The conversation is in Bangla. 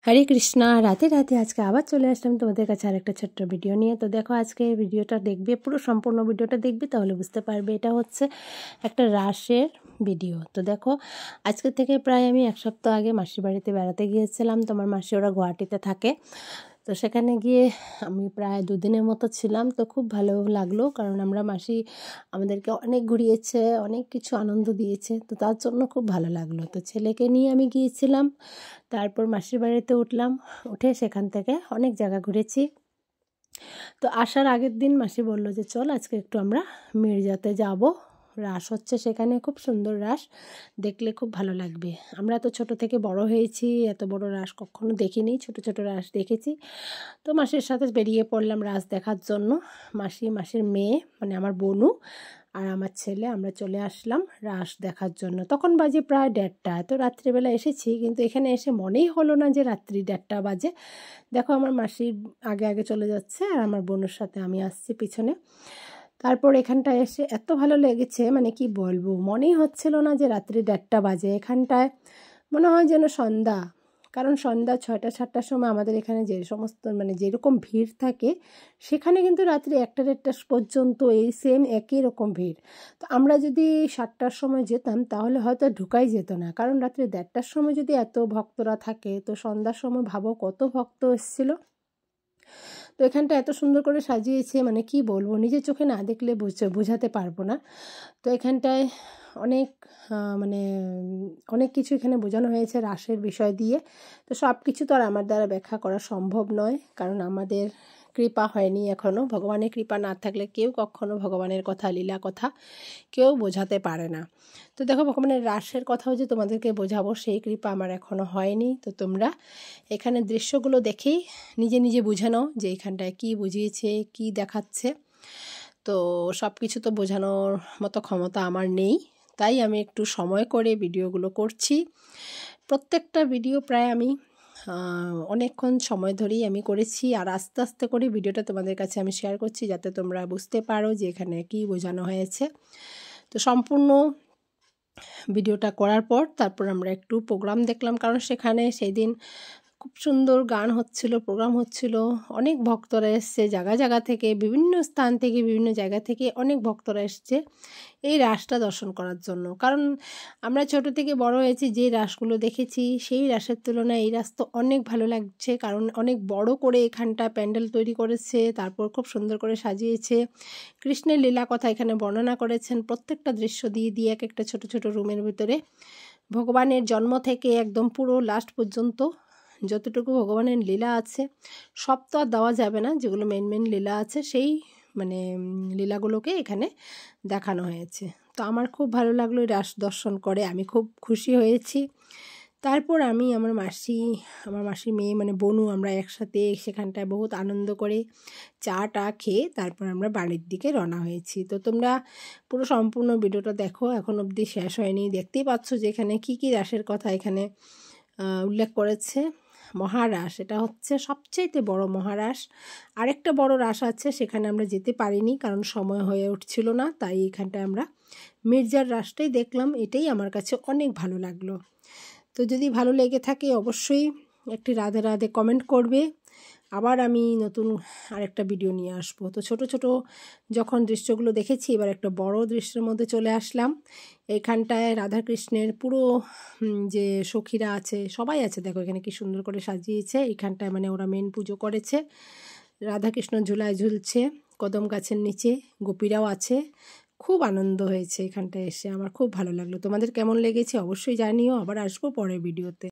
হরে কৃষ্ণা। রাতে রাতে আজকে আবার চলে আসলাম তোমাদের কাছে আরেকটা ছোট্ট ভিডিও নিয়ে। তো দেখো, আজকে ভিডিওটা দেখবে, পুরো সম্পূর্ণ ভিডিওটা দেখবে, তাহলে বুঝতে পারবে এটা হচ্ছে একটা রাসের ভিডিও। তো দেখো, আজকে থেকে প্রায় আমি এক সপ্তাহ আগে মাসির বাড়িতে বেড়াতে গিয়েছিলাম। তোমার মাসি ওরা গুয়াহাটিতে থাকে। তো সেখানে গিয়ে আমি প্রায় 2 দিনের মতো ছিলাম। তো খুব ভালো লাগলো, কারণ আমরা মাসি আমাদেরকে অনেক ঘুরিয়েছে, অনেক কিছু আনন্দ দিয়েছে। তো তার জন্য খুব ভালো লাগলো। তো ছেলেকে নিয়ে আমি গিয়েছিলাম, তারপর মাসির বাড়িতে উঠলাম, উঠে সেখান থেকে অনেক জায়গা ঘুরেছি। তো আসার আগের দিন মাসি বলল যে চল আজকে একটু আমরা মির্জাতে যাব, রাস হচ্ছে সেখানে, খুব সুন্দর রাস, দেখলে খুব ভালো লাগবে। আমরা তো ছোট থেকে বড় হয়েছি, এত বড় রাস কখনো দেখিনি, ছোট ছোট রাস দেখেছি। তো মাসির সাথে বেরিয়ে পড়লাম রাস দেখার জন্য। মাসির মেয়ে মানে আমার বোনু আর আমার ছেলে, আমরা চলে আসলাম রাস দেখার জন্য। তখন বাজে প্রায় 1:30। তো রাত্রিবেলা এসেছি, কিন্তু এখানে এসে মনেই হলো না যে রাত্রি 1:30 বাজে। দেখো, আমার মাসি আগে আগে চলে যাচ্ছে আর আমার বোনের সাথে আমি আসছি পিছনে। তারপর এখানটায় এসে এত ভালো লেগেছে, মানে কি বলবো, মনেই হচ্ছিল না যে রাত্রি 1:30 বাজে। এখানটায় মনে হয় যেন সন্ধ্যা, কারণ সন্ধ্যা 6টা-7টার সময় আমাদের এখানে যে সমস্ত মানে যেরকম ভিড় থাকে, সেখানে কিন্তু রাত্রি 1টা-1:30 পর্যন্ত এই সেম একই রকম ভিড়। তো আমরা যদি 7টার সময় যেতাম তাহলে হয়তো ঢুকাই যেত না, কারণ রাত্রি 1:30টার সময় যদি এত ভক্তরা থাকে, তো সন্ধ্যার সময় ভাবো কত ভক্ত এসেছিল। তো এখানটা এত সুন্দর করে সাজিয়েছে, মানে কি বলবো, নিজের চোখে না দেখলে বোঝাতে পারবো না। তো এখানটায় অনেক মানে অনেক কিছু এখানে বোঝানো হয়েছে রাসের বিষয় দিয়ে। তো সব কিছু তো আর আমার দ্বারা ব্যাখ্যা করা সম্ভব নয়, কারণ আমাদের কৃপা হয়নি এখনও। ভগবানের কৃপা না থাকলে কেউ কখনো ভগবানের কথা, লীলা কথা কেউ বোঝাতে পারে না। তো দেখো, ভগবানের রাসের কথাও যে তোমাদেরকে বোঝাবো সেই কৃপা আমার এখনও হয়নি। তো তোমরা এখানে দৃশ্যগুলো দেখেই নিজে নিজে বুঝে নাও যে এখানটায় কী বুঝিয়েছে, কী দেখাচ্ছে। তো সব কিছু তো বোঝানোর মতো ক্ষমতা আমার নেই, তাই আমি একটু সময় করে ভিডিওগুলো করছি। প্রত্যেকটা ভিডিও প্রায় আমি অনেকক্ষণ সময় ধরেই আমি করেছি, আর আস্তে আস্তে করে ভিডিওটা তোমাদের কাছে আমি শেয়ার করছি, যাতে তোমরা বুঝতে পারো যে এখানে কী বোঝানো হয়েছে। তো সম্পূর্ণ ভিডিওটা করার পর তারপর আমরা একটু প্রোগ্রাম দেখলাম, কারণ সেখানে সেই দিন খুব সুন্দর গান হচ্ছিল, প্রোগ্রাম হচ্ছিল। অনেক ভক্তরা এসছে জায়গা জায়গা থেকে, বিভিন্ন স্থান থেকে, বিভিন্ন জায়গা থেকে অনেক ভক্তরা এসছে এই রাসটা দর্শন করার জন্য। কারণ আমরা ছোট থেকে বড় হয়েছি, যে রাসগুলো দেখেছি সেই রাসের তুলনায় এই রাস তো অনেক ভালো লাগছে, কারণ অনেক বড় করে এখানটা প্যান্ডেল তৈরি করেছে, তারপর খুব সুন্দর করে সাজিয়েছে। কৃষ্ণের লীলা কথা এখানে বর্ণনা করেছেন, প্রত্যেকটা দৃশ্য দিয়ে দিয়ে এক একটা ছোট ছোট রুমের ভিতরে ভগবানের জন্ম থেকে একদম পুরো লাস্ট পর্যন্ত যতটুকু ভগবানের লীলা আছে, সব তো আর দেওয়া যাবে না, যেগুলো মেন লীলা আছে সেই মানে লীলাগুলোকে এখানে দেখানো হয়েছে। তো আমার খুব ভালো লাগলো এই রাস দর্শন করে, আমি খুব খুশি হয়েছি। তারপর আমি আমার মাসির মেয়ে মানে বোনু, আমরা একসাথে সেখানটায় বহুত আনন্দ করে চা খেয়ে তারপর আমরা বাড়ির দিকে রওনা হয়েছি। তো তোমরা পুরো সম্পূর্ণ ভিডিওটা দেখো, এখন অবধি শেষ হয়নি। দেখতেই পাচ্ছ যে এখানে কী কী রাসের কথা এখানে উল্লেখ করেছে। মহারাস, এটা হচ্ছে সবচেয়ে বড় মহারাস। আরেকটা বড় রাস আছে, সেখানে আমরা যেতে পারিনি কারণ সময় হয়ে উঠছিল না, তাই এখানটায় আমরা মির্জার রাসটাই দেখলাম। এটাই আমার কাছে অনেক ভালো লাগলো। তো যদি ভালো লেগে থাকে অবশ্যই একটি রাধে রাধে কমেন্ট করবে। আবার আমি নতুন আরেকটা ভিডিও নিয়ে আসবো। তো ছোট ছোট যখন দৃশ্যগুলো দেখেছি, এবার একটা বড় দৃশ্যের মধ্যে চলে আসলাম। এইখানটায় রাধাকৃষ্ণের পুরো যে সখীরা আছে সবাই আছে, দেখো এখানে কি সুন্দর করে সাজিয়েছে। এইখানটায় মানে ওরা মেন পুজো করেছে, রাধাকৃষ্ণ ঝুলায় ঝুলছে কদম গাছের নিচে, গোপীরাও আছে। খুব আনন্দ হয়েছে এখানটায় এসে, আমার খুব ভালো লাগলো। তোমাদের কেমন লেগেছে অবশ্যই জানিও। আবার আসবো পরের ভিডিওতে।